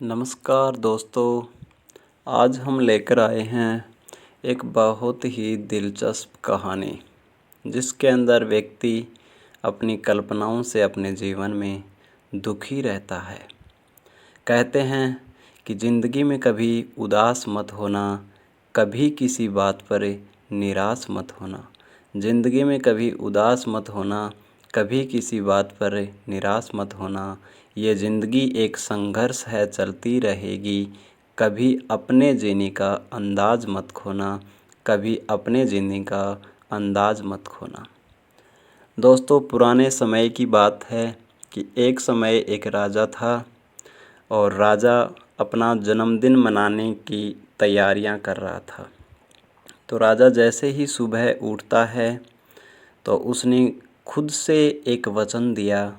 नमस्कार दोस्तों, आज हम लेकर आए हैं एक बहुत ही दिलचस्प कहानी जिसके अंदर व्यक्ति अपनी कल्पनाओं से अपने जीवन में दुखी रहता है। कहते हैं कि ज़िंदगी में कभी उदास मत होना, कभी किसी बात पर निराश मत होना। ज़िंदगी में कभी उदास मत होना, कभी किसी बात पर निराश मत होना। ये ज़िंदगी एक संघर्ष है, चलती रहेगी। कभी अपने जीने का अंदाज़ मत खोना, कभी अपने जीने का अंदाज़ मत खोना। दोस्तों, पुराने समय की बात है कि एक समय एक राजा था और राजा अपना जन्मदिन मनाने की तैयारियां कर रहा था। तो राजा जैसे ही सुबह उठता है तो उसने खुद से एक वचन दिया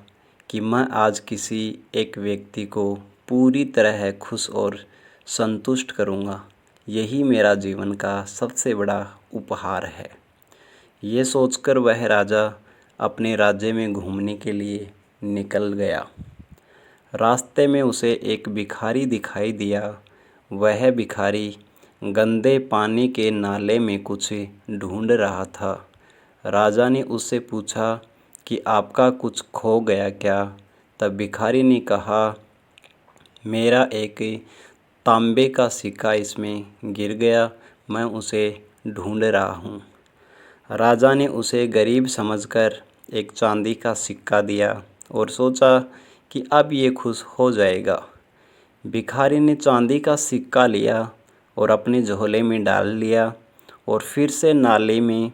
कि मैं आज किसी एक व्यक्ति को पूरी तरह खुश और संतुष्ट करूंगा। यही मेरा जीवन का सबसे बड़ा उपहार है। ये सोचकर वह राजा अपने राज्य में घूमने के लिए निकल गया। रास्ते में उसे एक भिखारी दिखाई दिया। वह भिखारी गंदे पानी के नाले में कुछ ढूंढ रहा था। राजा ने उससे पूछा कि आपका कुछ खो गया क्या? तब भिखारी ने कहा, मेरा एक तांबे का सिक्का इसमें गिर गया, मैं उसे ढूंढ रहा हूँ। राजा ने उसे गरीब समझकर एक चांदी का सिक्का दिया और सोचा कि अब ये खुश हो जाएगा। भिखारी ने चांदी का सिक्का लिया और अपने झोले में डाल लिया और फिर से नाले में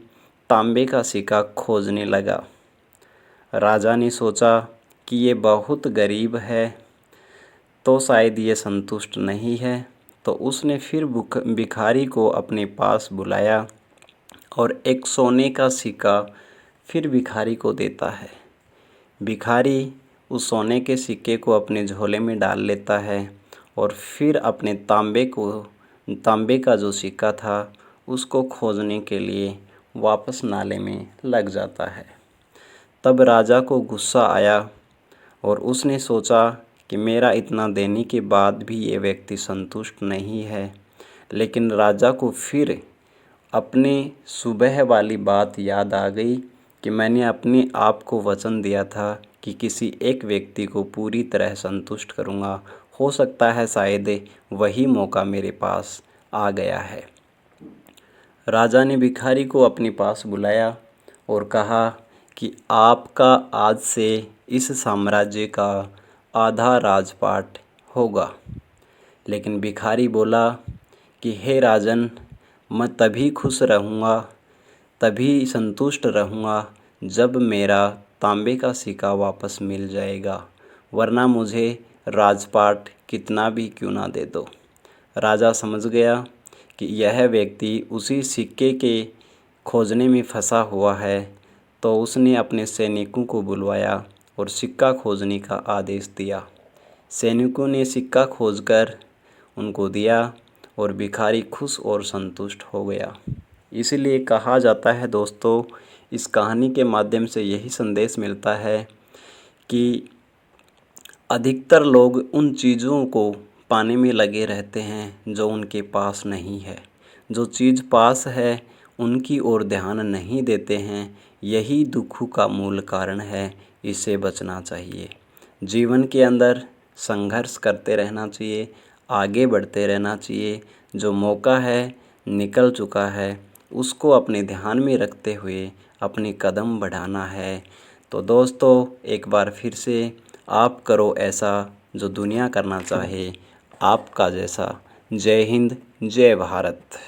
तांबे का सिक्का खोजने लगा। राजा ने सोचा कि ये बहुत गरीब है, तो शायद ये संतुष्ट नहीं है। तो उसने फिर भिखारी को अपने पास बुलाया और एक सोने का सिक्का फिर भिखारी को देता है। भिखारी उस सोने के सिक्के को अपने झोले में डाल लेता है और फिर अपने तांबे का जो सिक्का था उसको खोजने के लिए वापस नाले में लग जाता है। तब राजा को गुस्सा आया और उसने सोचा कि मेरा इतना देने के बाद भी ये व्यक्ति संतुष्ट नहीं है। लेकिन राजा को फिर अपने सुबह वाली बात याद आ गई कि मैंने अपने आप को वचन दिया था कि किसी एक व्यक्ति को पूरी तरह संतुष्ट करूँगा। हो सकता है शायद वही मौका मेरे पास आ गया है। राजा ने भिखारी को अपने पास बुलाया और कहा कि आपका आज से इस साम्राज्य का आधा राजपाट होगा। लेकिन भिखारी बोला कि हे राजन, मैं तभी खुश रहूँगा, तभी संतुष्ट रहूँगा जब मेरा तांबे का सिक्का वापस मिल जाएगा, वरना मुझे राजपाट कितना भी क्यों ना दे दो। राजा समझ गया कि यह व्यक्ति उसी सिक्के के खोजने में फंसा हुआ है। तो उसने अपने सैनिकों को बुलवाया और सिक्का खोजने का आदेश दिया। सैनिकों ने सिक्का खोजकर उनको दिया और भिखारी खुश और संतुष्ट हो गया। इसलिए कहा जाता है दोस्तों, इस कहानी के माध्यम से यही संदेश मिलता है कि अधिकतर लोग उन चीज़ों को पाने में लगे रहते हैं जो उनके पास नहीं है। जो चीज़ पास है उनकी ओर ध्यान नहीं देते हैं। यही दुखों का मूल कारण है। इससे बचना चाहिए। जीवन के अंदर संघर्ष करते रहना चाहिए, आगे बढ़ते रहना चाहिए। जो मौका है निकल चुका है, उसको अपने ध्यान में रखते हुए अपने कदम बढ़ाना है। तो दोस्तों, एक बार फिर से आप करो ऐसा जो दुनिया करना चाहे आपका जैसा। जय हिंद, जय भारत।